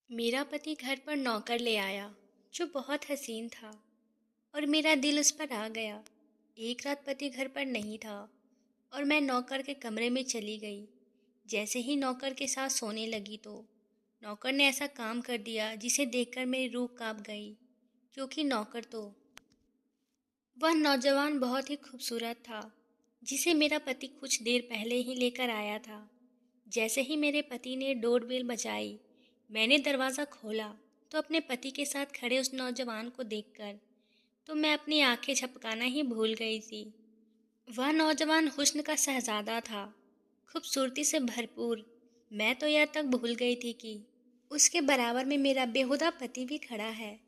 मेरा पति घर पर नौकर ले आया जो बहुत हसीन था और मेरा दिल उस पर आ गया। एक रात पति घर पर नहीं था और मैं नौकर के कमरे में चली गई। जैसे ही नौकर के साथ सोने लगी तो नौकर ने ऐसा काम कर दिया जिसे देखकर मेरी रूह कांप गई, क्योंकि नौकर तो वह नौजवान बहुत ही खूबसूरत था जिसे मेरा पति कुछ देर पहले ही लेकर आया था। जैसे ही मेरे पति ने डोरबेल बजाई, मैंने दरवाज़ा खोला तो अपने पति के साथ खड़े उस नौजवान को देखकर तो मैं अपनी आंखें झपकाना ही भूल गई थी। वह नौजवान हुस्न का शहजादा था, खूबसूरती से भरपूर। मैं तो यह तक भूल गई थी कि उसके बराबर में मेरा बेहुदा पति भी खड़ा है।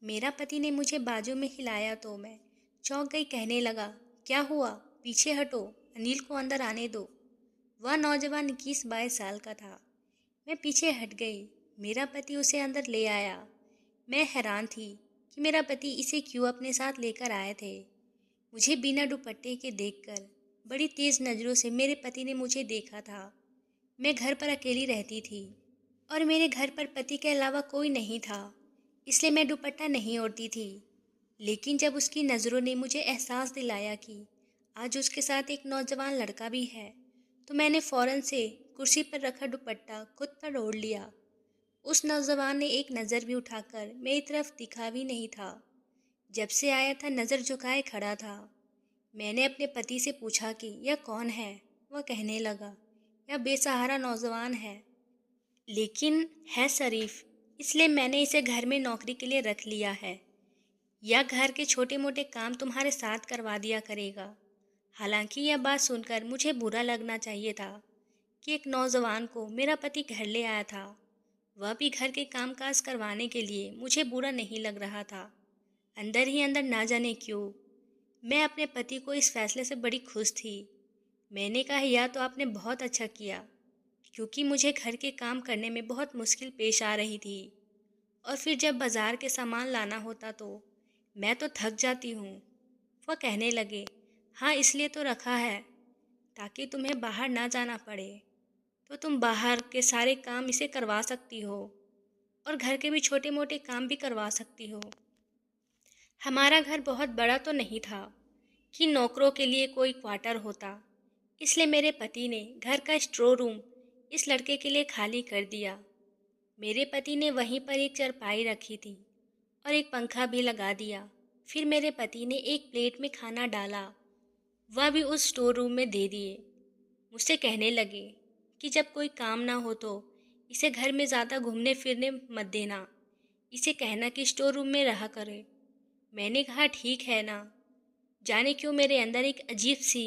मेरा पति ने मुझे बाजू में हिलाया तो मैं चौंक गई, कहने लगा, क्या हुआ? पीछे हटो, अनिल को अंदर आने दो। वह नौजवान 21-22 साल का था। मैं पीछे हट गई। मेरा पति उसे अंदर ले आया। मैं हैरान थी कि मेरा पति इसे क्यों अपने साथ लेकर आए थे। मुझे बिना दुपट्टे के देखकर बड़ी तेज नज़रों से मेरे पति ने मुझे देखा था। मैं घर पर अकेली रहती थी और मेरे घर पर पति के अलावा कोई नहीं था, इसलिए मैं दुपट्टा नहीं ओढ़ती थी। लेकिन जब उसकी नज़रों ने मुझे एहसास दिलाया कि आज उसके साथ एक नौजवान लड़का भी है, तो मैंने फ़ौरन से कुर्सी पर रखा दुपट्टा खुद पर ओढ़ लिया। उस नौजवान ने एक नज़र भी उठाकर मेरी तरफ दिखा भी नहीं था। जब से आया था नज़र झुकाए खड़ा था। मैंने अपने पति से पूछा कि यह कौन है। वह कहने लगा, यह बेसहारा नौजवान है, लेकिन है शरीफ, इसलिए मैंने इसे घर में नौकरी के लिए रख लिया है। यह घर के छोटे मोटे काम तुम्हारे साथ करवा दिया करेगा। हालांकि यह बात सुनकर मुझे बुरा लगना चाहिए था कि एक नौजवान को मेरा पति घर ले आया था, वह भी घर के कामकाज करवाने के लिए। मुझे बुरा नहीं लग रहा था। अंदर ही अंदर ना जाने क्यों मैं अपने पति को इस फैसले से बड़ी खुश थी। मैंने कहा, यह तो आपने बहुत अच्छा किया, क्योंकि मुझे घर के काम करने में बहुत मुश्किल पेश आ रही थी और फिर जब बाज़ार के सामान लाना होता तो मैं तो थक जाती हूँ। वह कहने लगे, हाँ इसलिए तो रखा है ताकि तुम्हें बाहर ना जाना पड़े, तो तुम बाहर के सारे काम इसे करवा सकती हो और घर के भी छोटे मोटे काम भी करवा सकती हो। हमारा घर बहुत बड़ा तो नहीं था कि नौकरों के लिए कोई क्वार्टर होता, इसलिए मेरे पति ने घर का स्टोर रूम इस लड़के के लिए खाली कर दिया। मेरे पति ने वहीं पर एक चारपाई रखी थी और एक पंखा भी लगा दिया। फिर मेरे पति ने एक प्लेट में खाना डाला, वह भी उस स्टोर रूम में दे दिए। मुझसे कहने लगे कि जब कोई काम ना हो तो इसे घर में ज़्यादा घूमने फिरने मत देना, इसे कहना कि स्टोर रूम में रहा करे। मैंने कहा, ठीक है ना। जाने क्यों मेरे अंदर एक अजीब सी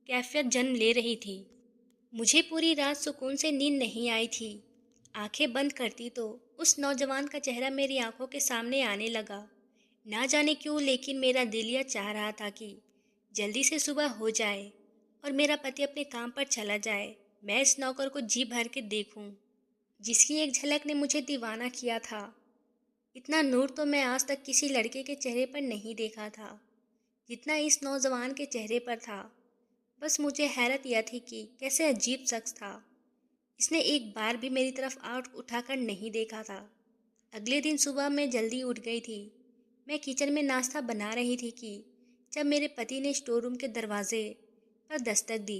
कैफियत जन्म ले रही थी। मुझे पूरी रात सुकून से नींद नहीं आई थी। आंखें बंद करती तो उस नौजवान का चेहरा मेरी आंखों के सामने आने लगा। ना जाने क्यों, लेकिन मेरा दिल यह चाह रहा था कि जल्दी से सुबह हो जाए और मेरा पति अपने काम पर चला जाए। मैं इस नौकर को जी भर के देखूं, जिसकी एक झलक ने मुझे दीवाना किया था। इतना नूर तो मैं आज तक किसी लड़के के चेहरे पर नहीं देखा था जितना इस नौजवान के चेहरे पर था। बस मुझे हैरत यह थी कि कैसे अजीब शख्स था। इसने एक बार भी मेरी तरफ आँख उठाकर नहीं देखा था। अगले दिन सुबह मैं जल्दी उठ गई थी। मैं किचन में नाश्ता बना रही थी कि जब मेरे पति ने स्टोर रूम के दरवाजे पर दस्तक दी।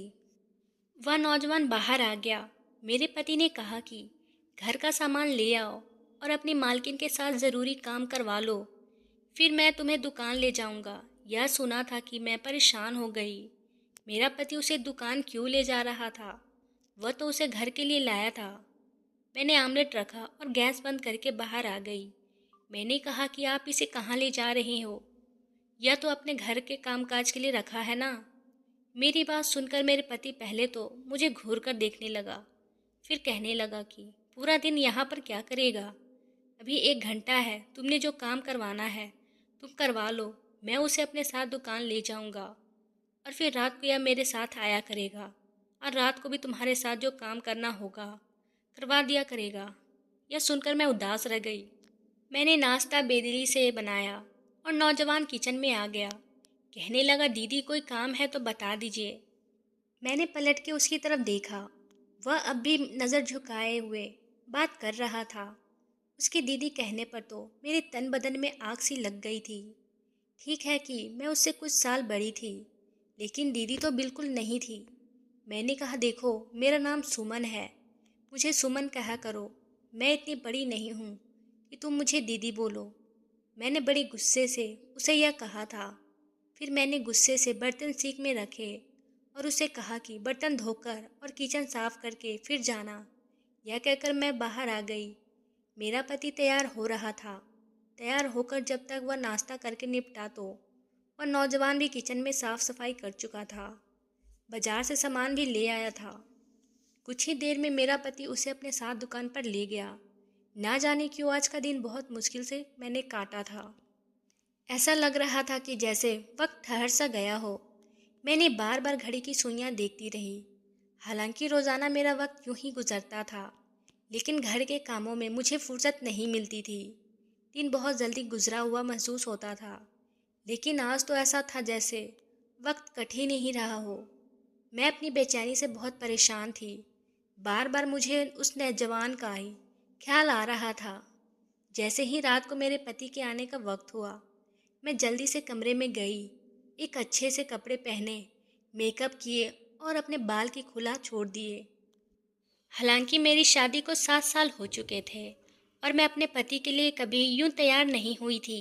वह नौजवान बाहर आ गया। मेरे पति ने कहा कि घर का सामान ले आओ और अपनी मालकिन के साथ ज़रूरी काम करवा लो, फिर मैं तुम्हें दुकान ले जाऊंगा। यह सुना था कि मैं परेशान हो गई। मेरा पति उसे दुकान क्यों ले जा रहा था? वह तो उसे घर के लिए लाया था। मैंने आमलेट रखा और गैस बंद करके बाहर आ गई। मैंने कहा कि आप इसे कहाँ ले जा रहे हो? यह तो अपने घर के कामकाज के लिए रखा है ना। मेरी बात सुनकर मेरे पति पहले तो मुझे घूर कर देखने लगा, फिर कहने लगा कि पूरा दिन यहाँ पर क्या करेगा? अभी 1 घंटा है, तुमने जो काम करवाना है तुम करवा लो। मैं उसे अपने साथ दुकान ले जाऊंगा और फिर रात को यह मेरे साथ आया करेगा और रात को भी तुम्हारे साथ जो काम करना होगा करवा दिया करेगा। यह सुनकर मैं उदास रह गई। मैंने नाश्ता बेदिली से बनाया और नौजवान किचन में आ गया। कहने लगा, दीदी कोई काम है तो बता दीजिए। मैंने पलट के उसकी तरफ देखा। वह अब भी नज़र झुकाए हुए बात कर रहा था। उसकी दीदी कहने पर तो मेरे तन बदन में आग सी लग गई थी। ठीक है कि मैं उससे कुछ साल बड़ी थी, लेकिन दीदी तो बिल्कुल नहीं थी। मैंने कहा, देखो मेरा नाम सुमन है, मुझे सुमन कहा करो। मैं इतनी बड़ी नहीं हूँ कि तुम मुझे दीदी बोलो। मैंने बड़ी गुस्से से उसे यह कहा था। फिर मैंने गुस्से से बर्तन सिंक में रखे और उसे कहा कि बर्तन धोकर और किचन साफ करके फिर जाना। यह कहकर मैं बाहर आ गई। मेरा पति तैयार हो रहा था। तैयार होकर जब तक वह नाश्ता करके निपटा तो वह नौजवान भी किचन में साफ सफाई कर चुका था। बाजार से सामान भी ले आया था। कुछ ही देर में मेरा पति उसे अपने साथ दुकान पर ले गया। ना जाने क्यों आज का दिन बहुत मुश्किल से मैंने काटा था। ऐसा लग रहा था कि जैसे वक्त ठहर सा गया हो। मैंने बार बार घड़ी की सुइयां देखती रही। हालांकि रोज़ाना मेरा वक्त यूं ही गुजरता था, लेकिन घर के कामों में मुझे फुर्सत नहीं मिलती थी। दिन बहुत जल्दी गुजरा हुआ महसूस होता था, लेकिन आज तो ऐसा था जैसे वक्त कठिन ही रहा हो। मैं अपनी बेचैनी से बहुत परेशान थी। बार बार मुझे उस नौजवान का ही ख्याल आ रहा था। जैसे ही रात को मेरे पति के आने का वक्त हुआ, मैं जल्दी से कमरे में गई। एक अच्छे से कपड़े पहने, मेकअप किए और अपने बाल की खुला छोड़ दिए। हालांकि मेरी शादी को 7 साल हो चुके थे और मैं अपने पति के लिए कभी यूं तैयार नहीं हुई थी।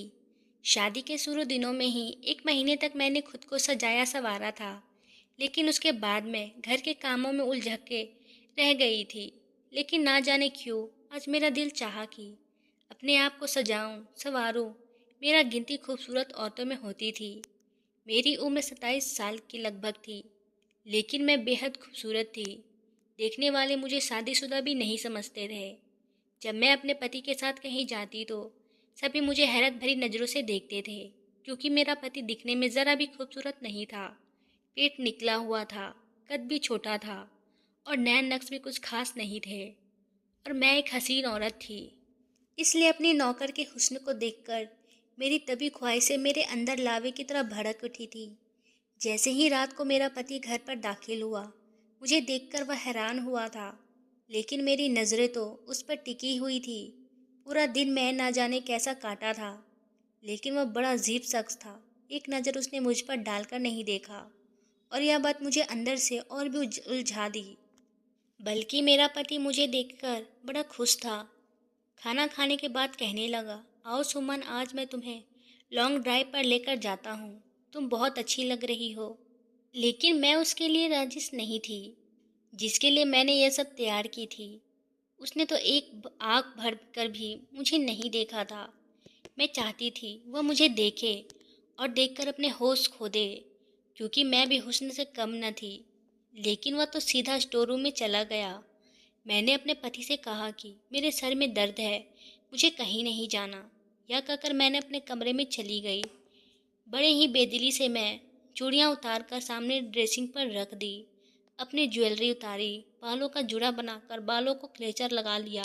शादी के शुरू दिनों में ही 1 महीने तक मैंने खुद को सजाया संवारा था, लेकिन उसके बाद मैं घर के कामों में उलझ के रह गई थी। लेकिन ना जाने क्यों आज मेरा दिल चाहा कि अपने आप को सजाऊं, संवारूं। मेरा गिनती खूबसूरत औरतों में होती थी। मेरी उम्र 27 साल की लगभग थी, लेकिन मैं बेहद खूबसूरत थी। देखने वाले मुझे शादीशुदा भी नहीं समझते थे। जब मैं अपने पति के साथ कहीं जाती तो सभी मुझे हैरत भरी नज़रों से देखते थे, क्योंकि मेरा पति दिखने में ज़रा भी खूबसूरत नहीं था। पेट निकला हुआ था, कद भी छोटा था और नैन नक्श भी कुछ खास नहीं थे, और मैं एक हसीन औरत थी। इसलिए अपनी नौकर के हुस्न को देखकर मेरी तभी ख्वाहिशें मेरे अंदर लावे की तरह भड़क उठी थी। जैसे ही रात को मेरा पति घर पर दाखिल हुआ, मुझे देखकर वह हैरान हुआ था, लेकिन मेरी नज़रें तो उस पर टिकी हुई थी। पूरा दिन मैं ना जाने कैसा काटा था, लेकिन वह बड़ा अजीब शख्स था। एक नज़र उसने मुझ पर डालकर नहीं देखा, और यह बात मुझे अंदर से और भी उलझा दी। बल्कि मेरा पति मुझे देखकर बड़ा खुश था। खाना खाने के बाद कहने लगा, आओ सुमन, आज मैं तुम्हें लॉन्ग ड्राइव पर लेकर जाता हूँ। तुम बहुत अच्छी लग रही हो। लेकिन मैं उसके लिए राजी नहीं थी, जिसके लिए मैंने यह सब तैयार की थी। उसने तो एक आँख भर कर भी मुझे नहीं देखा था। मैं चाहती थी वह मुझे देखे और देखकर अपने होश खो दे, क्योंकि मैं भी हुस्न से कम न थी। लेकिन वह तो सीधा स्टोर रूम में चला गया। मैंने अपने पति से कहा कि मेरे सर में दर्द है, मुझे कहीं नहीं जाना। यह कहकर मैंने अपने कमरे में चली गई। बड़े ही बेदिली से मैं चूड़ियाँ उतार कर सामने ड्रेसिंग पर रख दी। अपनी ज्वेलरी उतारी, बालों का जुड़ा बनाकर बालों को क्लेचर लगा लिया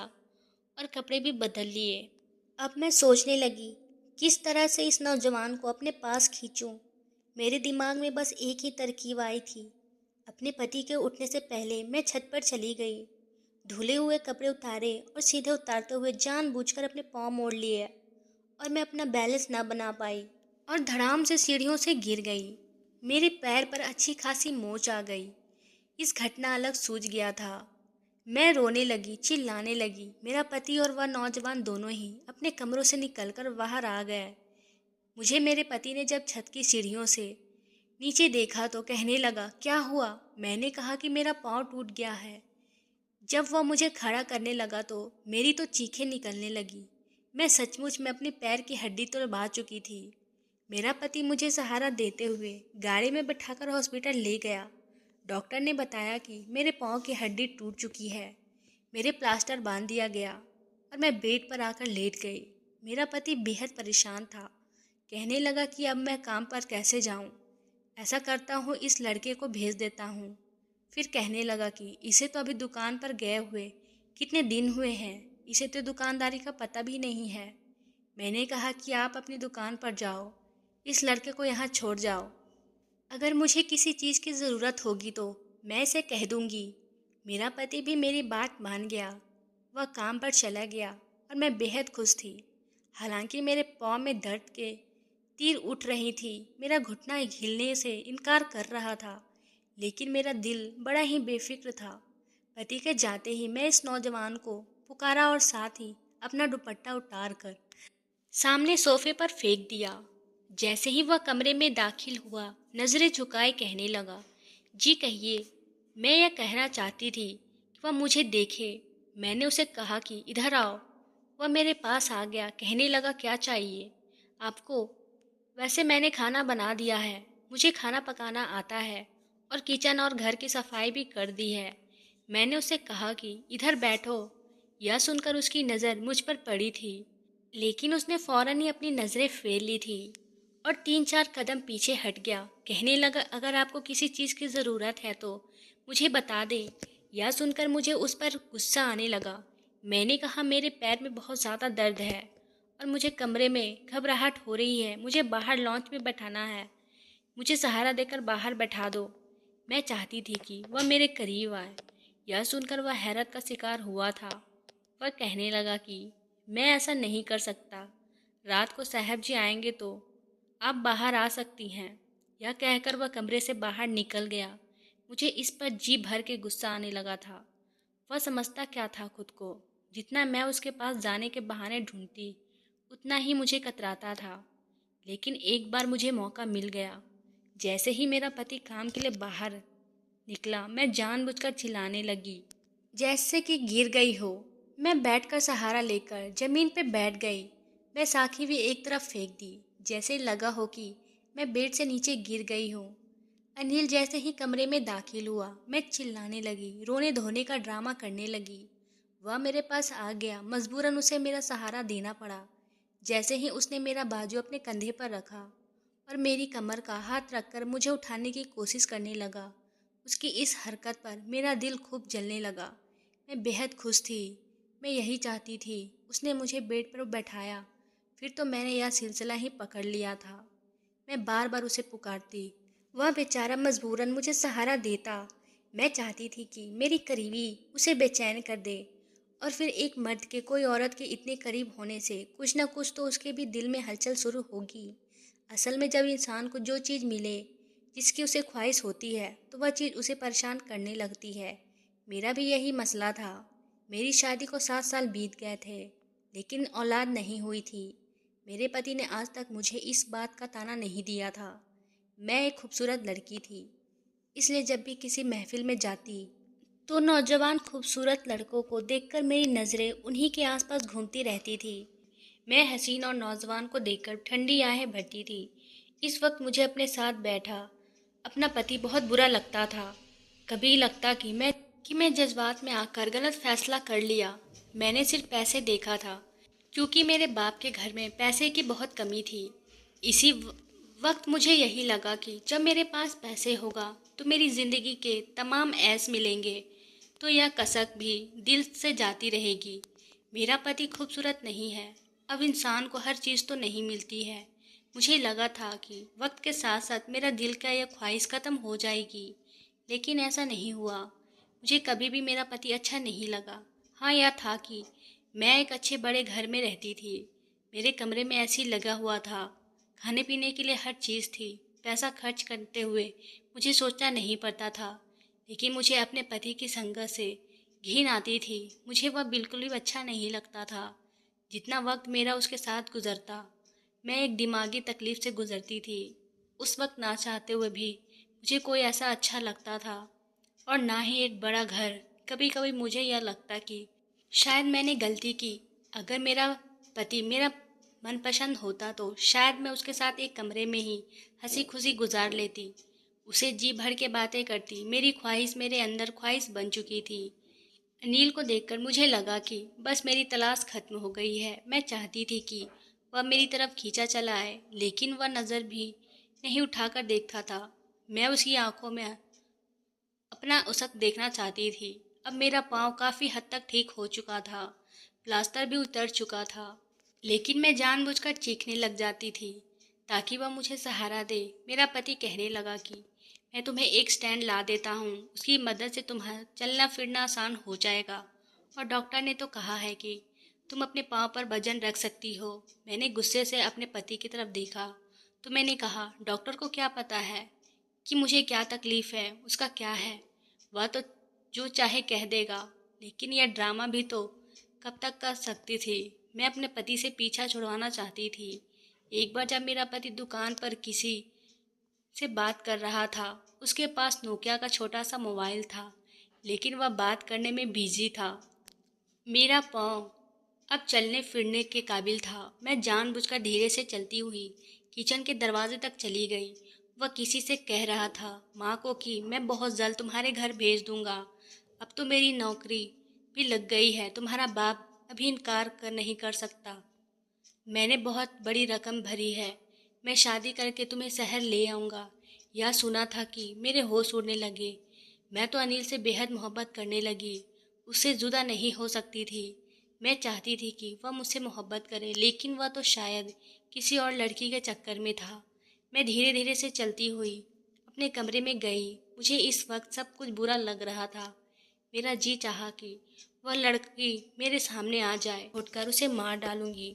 और कपड़े भी बदल लिए। अब मैं सोचने लगी किस तरह से इस नौजवान को अपने पास खींचूं। मेरे दिमाग में बस एक ही तरकीब आई थी। अपने पति के उठने से पहले मैं छत पर चली गई, धुले हुए कपड़े उतारे और सीधे उतारते हुए जानबूझकर अपने पाँव मोड़ लिए, और मैं अपना बैलेंस ना बना पाई और धड़ाम से सीढ़ियों से गिर गई। मेरे पैर पर अच्छी खासी मोच आ गई। इस घटना अलग सूझ गया था। मैं रोने लगी, चिल्लाने लगी। मेरा पति और वह नौजवान दोनों ही अपने कमरों से निकलकर बाहर आ गए। मुझे मेरे पति ने जब छत की सीढ़ियों से नीचे देखा तो कहने लगा, क्या हुआ? मैंने कहा कि मेरा पाँव टूट गया है। जब वह मुझे खड़ा करने लगा तो मेरी तो चीखें निकलने लगी। मैं सचमुच में अपने पैर की हड्डी तोड़वा चुकी थी। मेरा पति मुझे सहारा देते हुए गाड़ी में बिठाकर हॉस्पिटल ले गया। डॉक्टर ने बताया कि मेरे पाँव की हड्डी टूट चुकी है। मेरे प्लास्टर बांध दिया गया और मैं बेड पर आकर लेट गई। मेरा पति बेहद परेशान था। कहने लगा कि अब मैं काम पर कैसे जाऊं? ऐसा करता हूँ, इस लड़के को भेज देता हूँ। फिर कहने लगा कि इसे तो अभी दुकान पर गए हुए कितने दिन हुए हैं, इसे तो दुकानदारी का पता भी नहीं है। मैंने कहा कि आप अपनी दुकान पर जाओ, इस लड़के को यहाँ छोड़ जाओ। अगर मुझे किसी चीज़ की ज़रूरत होगी तो मैं इसे कह दूँगी। मेरा पति भी मेरी बात मान गया। वह काम पर चला गया और मैं बेहद खुश थी। हालांकि मेरे पाँव में दर्द के तीर उठ रही थी, मेरा घुटना हिलने से इनकार कर रहा था, लेकिन मेरा दिल बड़ा ही बेफिक्र था। पति के जाते ही मैं इस नौजवान को पुकारा और साथ ही अपना दुपट्टा उतार कर सामने सोफे पर फेंक दिया। जैसे ही वह कमरे में दाखिल हुआ, नजरें झुकाए कहने लगा, जी कहिए। मैं यह कहना चाहती थी कि वह मुझे देखे। मैंने उसे कहा कि इधर आओ। वह मेरे पास आ गया, कहने लगा, क्या चाहिए आपको? वैसे मैंने खाना बना दिया है, मुझे खाना पकाना आता है और किचन और घर की सफाई भी कर दी है। मैंने उससे कहा कि इधर बैठो। यह सुनकर उसकी नज़र मुझ पर पड़ी थी, लेकिन उसने फौरन ही अपनी नज़रें फेर ली थी और 3-4 कदम पीछे हट गया। कहने लगा, अगर आपको किसी चीज़ की ज़रूरत है तो मुझे बता दें। यह सुनकर मुझे उस पर गुस्सा आने लगा। मैंने कहा, मेरे पैर में बहुत ज़्यादा दर्द है और मुझे कमरे में घबराहट हो रही है। मुझे बाहर लॉन्च में बैठाना है। मुझे सहारा देकर बाहर बैठा दो। मैं चाहती थी कि वह मेरे करीब आए। यह सुनकर वह हैरत का शिकार हुआ था। वह कहने लगा कि मैं ऐसा नहीं कर सकता। रात को साहब जी आएंगे तो आप बाहर आ सकती हैं। यह कहकर वह कमरे से बाहर निकल गया। मुझे इस पर जी भर के गुस्सा आने लगा था। वह समझता क्या था खुद को? जितना मैं उसके पास जाने के बहाने ढूंढती, उतना ही मुझे कतराता था। लेकिन एक बार मुझे मौका मिल गया। जैसे ही मेरा पति काम के लिए बाहर निकला, मैं जानबूझकर चिल्लाने लगी, जैसे कि गिर गई हो। मैं बैठकर सहारा लेकर जमीन पे बैठ गई। मैं साखी भी एक तरफ फेंक दी, जैसे लगा हो कि मैं बेड से नीचे गिर गई हूँ। अनिल जैसे ही कमरे में दाखिल हुआ, मैं चिल्लाने लगी, रोने धोने का ड्रामा करने लगी। वह मेरे पास आ गया। मजबूरन उसे मेरा सहारा देना पड़ा। जैसे ही उसने मेरा बाजू अपने कंधे पर रखा और मेरी कमर का हाथ रखकर मुझे उठाने की कोशिश करने लगा, उसकी इस हरकत पर मेरा दिल खूब जलने लगा। मैं बेहद खुश थी। मैं यही चाहती थी। उसने मुझे बेड पर बैठाया, फिर तो मैंने यह सिलसिला ही पकड़ लिया था। मैं बार बार उसे पुकारती, वह बेचारा मजबूरन मुझे सहारा देता। मैं चाहती थी कि मेरी करीबी उसे बेचैन कर दे, और फिर एक मर्द के कोई औरत के इतने करीब होने से कुछ न कुछ तो उसके भी दिल में हलचल शुरू होगी। असल में जब इंसान को जो चीज़ मिले, जिसकी उसे ख्वाहिश होती है, तो वह चीज़ उसे परेशान करने लगती है। मेरा भी यही मसला था। मेरी शादी को 7 साल बीत गए थे, लेकिन औलाद नहीं हुई थी। मेरे पति ने आज तक मुझे इस बात का ताना नहीं दिया था। मैं एक खूबसूरत लड़की थी, इसलिए जब भी किसी महफिल में जाती तो नौजवान खूबसूरत लड़कों को देखकर मेरी नज़रें उन्हीं के आसपास घूमती रहती थी। मैं हसीन और नौजवान को देखकर ठंडी आहें भरती थी। इस वक्त मुझे अपने साथ बैठा अपना पति बहुत बुरा लगता था। कभी लगता कि मैं जज्बात में आकर गलत फैसला कर लिया। मैंने सिर्फ पैसे देखा था, क्योंकि मेरे बाप के घर में पैसे की बहुत कमी थी। इसी वक्त मुझे यही लगा कि जब मेरे पास पैसे होगा तो मेरी ज़िंदगी के तमाम ऐश मिलेंगे, तो यह कसक भी दिल से जाती रहेगी। मेरा पति खूबसूरत नहीं है। अब इंसान को हर चीज़ तो नहीं मिलती है। मुझे लगा था कि वक्त के साथ साथ मेरा दिल का यह ख्वाहिश ख़त्म हो जाएगी, लेकिन ऐसा नहीं हुआ। मुझे कभी भी मेरा पति अच्छा नहीं लगा। हाँ, यह था कि मैं एक अच्छे बड़े घर में रहती थी। मेरे कमरे में ऐसी लगा हुआ था, खाने पीने के लिए हर चीज़ थी। पैसा खर्च करते हुए मुझे सोचना नहीं पड़ता था। लेकिन मुझे अपने पति की संगत से घिन आती थी। मुझे वह बिल्कुल भी अच्छा नहीं लगता था। जितना वक्त मेरा उसके साथ गुजरता, मैं एक दिमागी तकलीफ से गुजरती थी। उस वक्त ना चाहते हुए भी मुझे कोई ऐसा अच्छा लगता था, और ना ही एक बड़ा घर। कभी कभी मुझे यह लगता कि शायद मैंने गलती की। अगर मेरा पति मेरा मनपसंद होता तो शायद मैं उसके साथ एक कमरे में ही हंसी खुशी गुजार लेती, उसे जी भर के बातें करती। मेरी ख्वाहिश मेरे अंदर ख्वाहिश बन चुकी थी। अनिल को देखकर मुझे लगा कि बस मेरी तलाश खत्म हो गई है। मैं चाहती थी कि वह मेरी तरफ खींचा चला आए, लेकिन वह नज़र भी नहीं उठाकर देखता था। मैं उसकी आंखों में अपना उसक देखना चाहती थी। अब मेरा पाँव काफ़ी हद तक ठीक हो चुका था, प्लास्टर भी उतर चुका था, लेकिन मैं जानबूझकर चीखने लग जाती थी ताकि वह मुझे सहारा दे। मेरा पति कहने लगा कि मैं तुम्हें एक स्टैंड ला देता हूँ, उसकी मदद से तुम्हारा चलना फिरना आसान हो जाएगा, और डॉक्टर ने तो कहा है कि तुम अपने पाँव पर वजन रख सकती हो। मैंने गुस्से से अपने पति की तरफ देखा तो मैंने कहा, डॉक्टर को क्या पता है कि मुझे क्या तकलीफ़ है, उसका क्या है? वह तो जो चाहे कह देगा। लेकिन यह ड्रामा भी तो कब तक कर सकती थी? मैं अपने पति से पीछा छुड़वाना चाहती थी। एक बार जब मेरा पति दुकान पर किसी से बात कर रहा था, उसके पास नोकिया का छोटा सा मोबाइल था, लेकिन वह बात करने में बिजी था। मेरा पाँव अब चलने फिरने के काबिल था। मैं जानबूझकर धीरे से चलती हुई किचन के दरवाजे तक चली गई। वह किसी से कह रहा था माँ को कि मैं बहुत जल्द तुम्हारे घर भेज दूंगा। अब तो मेरी नौकरी भी लग गई है, तुम्हारा बाप अभी इनकार नहीं कर सकता। मैंने बहुत बड़ी रकम भरी है, मैं शादी करके तुम्हें शहर ले आऊँगा। यह सुना था कि मेरे होश उड़ने लगे। मैं तो अनिल से बेहद मोहब्बत करने लगी, उससे जुदा नहीं हो सकती थी। मैं चाहती थी कि वह मुझसे मोहब्बत करे, लेकिन वह तो शायद किसी और लड़की के चक्कर में था। मैं धीरे धीरे से चलती हुई अपने कमरे में गई। मुझे इस वक्त सब कुछ बुरा लग रहा था। मेरा जी चाहा कि वह लड़की मेरे सामने आ जाए, उठकर उसे मार डालूंगी।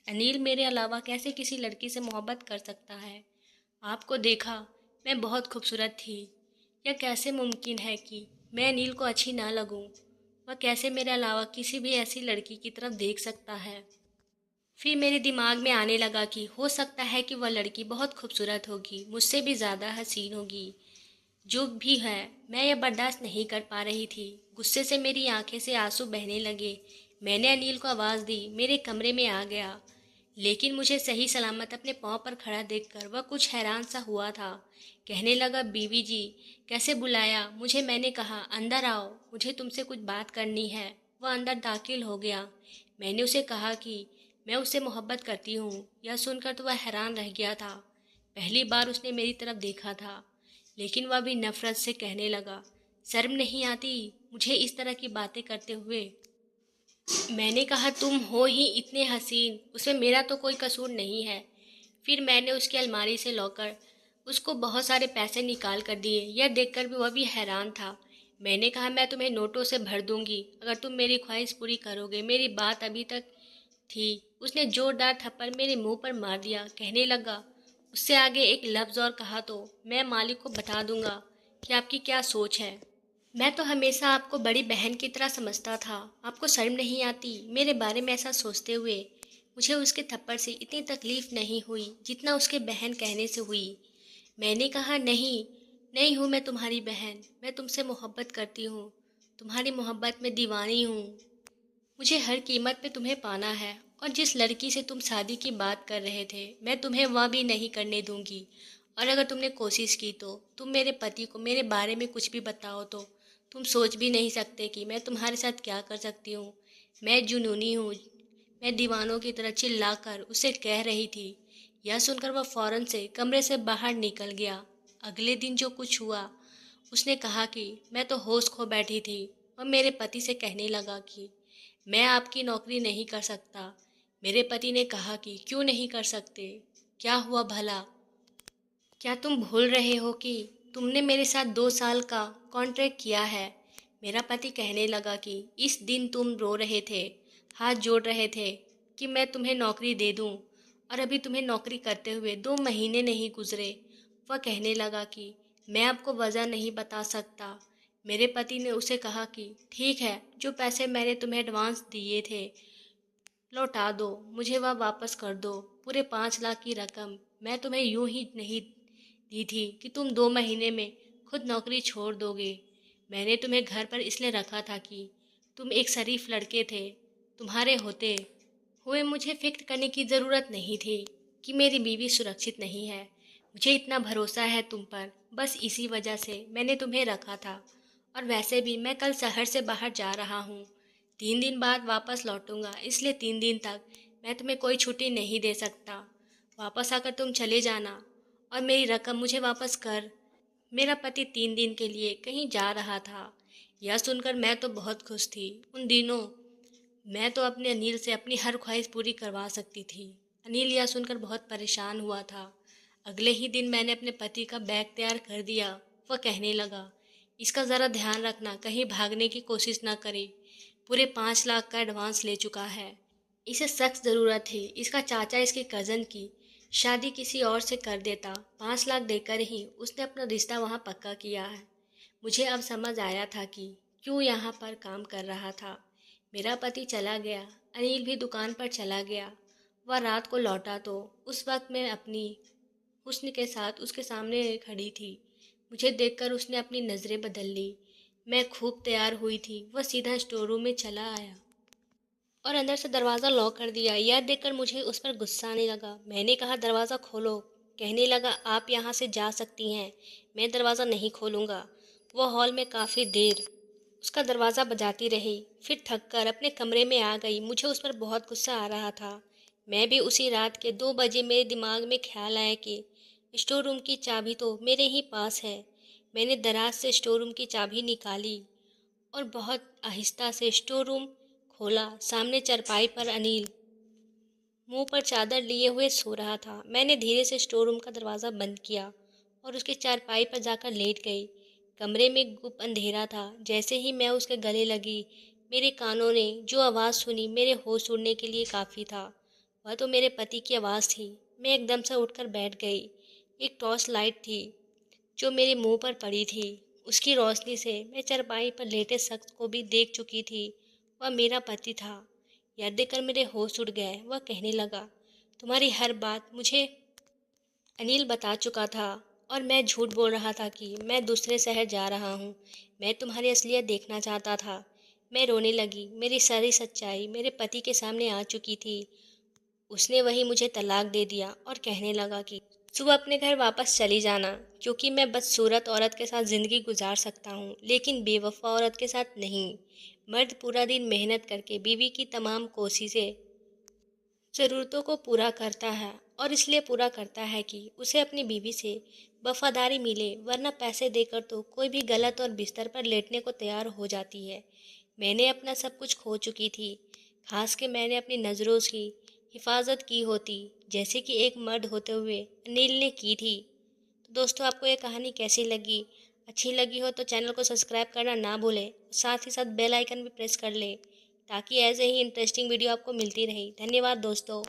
अनिल मेरे अलावा कैसे किसी लड़की से मोहब्बत कर सकता है? आपको देखा, मैं बहुत खूबसूरत थी। यह कैसे मुमकिन है कि मैं अनिल को अच्छी ना लगूं? वह कैसे मेरे अलावा किसी भी ऐसी लड़की की तरफ देख सकता है? फिर मेरे दिमाग में आने लगा कि हो सकता है कि वह लड़की बहुत खूबसूरत होगी, मुझसे भी ज़्यादा हसीन होगी। जो भी है, मैं यह बर्दाश्त नहीं कर पा रही थी। गुस्से से मेरी आंखें से आंसू बहने लगे। मैंने अनिल को आवाज़ दी, मेरे कमरे में आ गया। लेकिन मुझे सही सलामत अपने पाँव पर खड़ा देखकर वह कुछ हैरान सा हुआ था। कहने लगा, बीवी जी कैसे बुलाया मुझे? मैंने कहा, अंदर आओ, मुझे तुमसे कुछ बात करनी है। वह अंदर दाखिल हो गया। मैंने उसे कहा कि मैं उससे मोहब्बत करती हूँ। यह सुनकर तो वह हैरान रह गया था। पहली बार उसने मेरी तरफ देखा था। लेकिन वह भी नफरत से कहने लगा, शर्म नहीं आती मुझे इस तरह की बातें करते हुए? मैंने कहा, तुम हो ही इतने हसीन, उसमें मेरा तो कोई कसूर नहीं है। फिर मैंने उसकी अलमारी से लौकर उसको बहुत सारे पैसे निकाल कर दिए। यह देखकर भी वह भी हैरान था। मैंने कहा, मैं तुम्हें नोटों से भर दूंगी अगर तुम मेरी ख्वाहिश पूरी करोगे। मेरी बात अभी तक थी। उसने जोरदार थप्पड़ मेरे मुंह पर मार दिया। कहने लगा, उससे आगे एक लफ्ज़ और कहा तो मैं मालिक को बता दूंगा कि आपकी क्या सोच है। मैं तो हमेशा आपको बड़ी बहन की तरह समझता था। आपको शर्म नहीं आती मेरे बारे में ऐसा सोचते हुए? मुझे उसके थप्पड़ से इतनी तकलीफ नहीं हुई जितना उसके बहन कहने से हुई। मैंने कहा, नहीं, नहीं हूँ मैं तुम्हारी बहन। मैं तुमसे मोहब्बत करती हूँ, तुम्हारी मोहब्बत में दीवानी हूँ। मुझे हर कीमत पे तुम्हें पाना है। और जिस लड़की से तुम शादी की बात कर रहे थे, मैं तुम्हें वह भी नहीं करने दूंगी। और अगर तुमने कोशिश की तो तुम मेरे पति को मेरे बारे में कुछ भी बताओ तो तुम सोच भी नहीं सकते कि मैं तुम्हारे साथ क्या कर सकती हूँ। मैं जुनूनी हूँ। मैं दीवानों की तरह चिल्लाकर उसे कह रही थी। यह सुनकर वह फौरन से कमरे से बाहर निकल गया। अगले दिन जो कुछ हुआ, उसने कहा कि मैं तो होश खो बैठी थी और मेरे पति से कहने लगा कि मैं आपकी नौकरी नहीं कर सकता। मेरे पति ने कहा कि क्यों नहीं कर सकते? क्या हुआ भला? क्या तुम भूल रहे हो कि तुमने मेरे साथ 2 साल का कॉन्ट्रैक्ट किया है? मेरा पति कहने लगा कि इस दिन तुम रो रहे थे, हाथ जोड़ रहे थे कि मैं तुम्हें नौकरी दे दूं, और अभी तुम्हें नौकरी करते हुए 2 महीने नहीं गुजरे। वह कहने लगा कि मैं आपको वजह नहीं बता सकता। मेरे पति ने उसे कहा कि ठीक है, जो पैसे मैंने तुम्हें एडवांस दिए थे लौटा दो, मुझे वह वापस कर दो। पूरे 5 लाख की रकम मैं तुम्हें यूं ही नहीं दी थी कि तुम 2 महीने में खुद नौकरी छोड़ दोगे। मैंने तुम्हें घर पर इसलिए रखा था कि तुम एक शरीफ लड़के थे। तुम्हारे होते हुए मुझे फिक्र करने की ज़रूरत नहीं थी कि मेरी बीवी सुरक्षित नहीं है। मुझे इतना भरोसा है तुम पर, बस इसी वजह से मैंने तुम्हें रखा था। और वैसे भी मैं कल शहर से बाहर जा रहा हूँ, 3 दिन बाद वापस लौटूंगा, इसलिए 3 दिन तक मैं तुम्हें कोई छुट्टी नहीं दे सकता। वापस आकर तुम चले जाना और मेरी रकम मुझे वापस कर। मेरा पति 3 दिन के लिए कहीं जा रहा था। यह सुनकर मैं तो बहुत खुश थी। उन दिनों मैं तो अपने अनिल से अपनी हर ख्वाहिश पूरी करवा सकती थी। अनिल यह सुनकर बहुत परेशान हुआ था। अगले ही दिन मैंने अपने पति का बैग तैयार कर दिया। वह कहने लगा, इसका ज़रा ध्यान रखना, कहीं भागने की कोशिश ना करे। पूरे 5 लाख का एडवांस ले चुका है। इसे सख्त ज़रूरत थी। इसका चाचा इसके कज़न की शादी किसी और से कर देता। 5 लाख देकर ही उसने अपना रिश्ता वहाँ पक्का किया है। मुझे अब समझ आया था कि क्यों यहाँ पर काम कर रहा था। मेरा पति चला गया, अनिल भी दुकान पर चला गया। वह रात को लौटा तो उस वक्त मैं अपनी हुस्न के साथ उसके सामने खड़ी थी। मुझे देखकर उसने अपनी नज़रें बदल ली। मैं खूब तैयार हुई थी। वह सीधा स्टोर रूम में चला आया और अंदर से दरवाज़ा लॉक कर दिया। यह देखकर मुझे उस पर गुस्सा आने लगा। मैंने कहा, दरवाज़ा खोलो। कहने लगा, आप यहाँ से जा सकती हैं, मैं दरवाज़ा नहीं खोलूँगा। वह हॉल में काफ़ी देर उसका दरवाज़ा बजाती रही, फिर थक कर अपने कमरे में आ गई। मुझे उस पर बहुत गुस्सा आ रहा था। मैं भी उसी रात के 2 बजे मेरे दिमाग में ख्याल आया कि स्टोर रूम की चाबी तो मेरे ही पास है। मैंने दराज से स्टोर रूम की चाबी निकाली और बहुत आहिस्ता से स्टोर रूम खोला। सामने चारपाई पर अनिल मुंह पर चादर लिए हुए सो रहा था। मैंने धीरे से स्टोर रूम का दरवाज़ा बंद किया और उसकी चारपाई पर जाकर लेट गई। कमरे में गुप अंधेरा था। जैसे ही मैं उसके गले लगी, मेरे कानों ने जो आवाज़ सुनी मेरे होश उड़ने के लिए काफ़ी था। वह तो मेरे पति की आवाज़ थी। मैं एकदम से उठकर बैठ गई। एक टॉर्च लाइट थी जो मेरे मुंह पर पड़ी थी। उसकी रोशनी से मैं चारपाई पर लेटे शख्स को भी देख चुकी थी। वह मेरा पति था। यह देखकर मेरे होश उड़ गए। वह कहने लगा, तुम्हारी हर बात मुझे अनिल बता चुका था और मैं झूठ बोल रहा था कि मैं दूसरे शहर जा रहा हूँ। मैं तुम्हारी असलियत देखना चाहता था। मैं रोने लगी। मेरी सारी सच्चाई मेरे पति के सामने आ चुकी थी। उसने वही मुझे तलाक दे दिया और कहने लगा कि सुबह अपने घर वापस चली जाना, क्योंकि मैं बदसूरत औरत के साथ ज़िंदगी गुजार सकता हूँ, लेकिन बेवफा औरत के साथ नहीं। मर्द पूरा दिन मेहनत करके बीवी की तमाम कोशिशें ज़रूरतों को पूरा करता है और इसलिए पूरा करता है कि उसे अपनी बीवी से वफादारी मिले, वरना पैसे देकर तो कोई भी गलत और बिस्तर पर लेटने को तैयार हो जाती है। मैंने अपना सब कुछ खो चुकी थी। खास के मैंने अपनी नज़रों की हिफाजत की होती, जैसे कि एक मर्द होते हुए अनिल ने की थी। तो दोस्तों, आपको ये कहानी कैसी लगी? अच्छी लगी हो तो चैनल को सब्सक्राइब करना ना भूलें। साथ ही साथ बेल आइकन भी प्रेस कर लें ताकि ऐसे ही इंटरेस्टिंग वीडियो आपको मिलती रहे। धन्यवाद दोस्तों।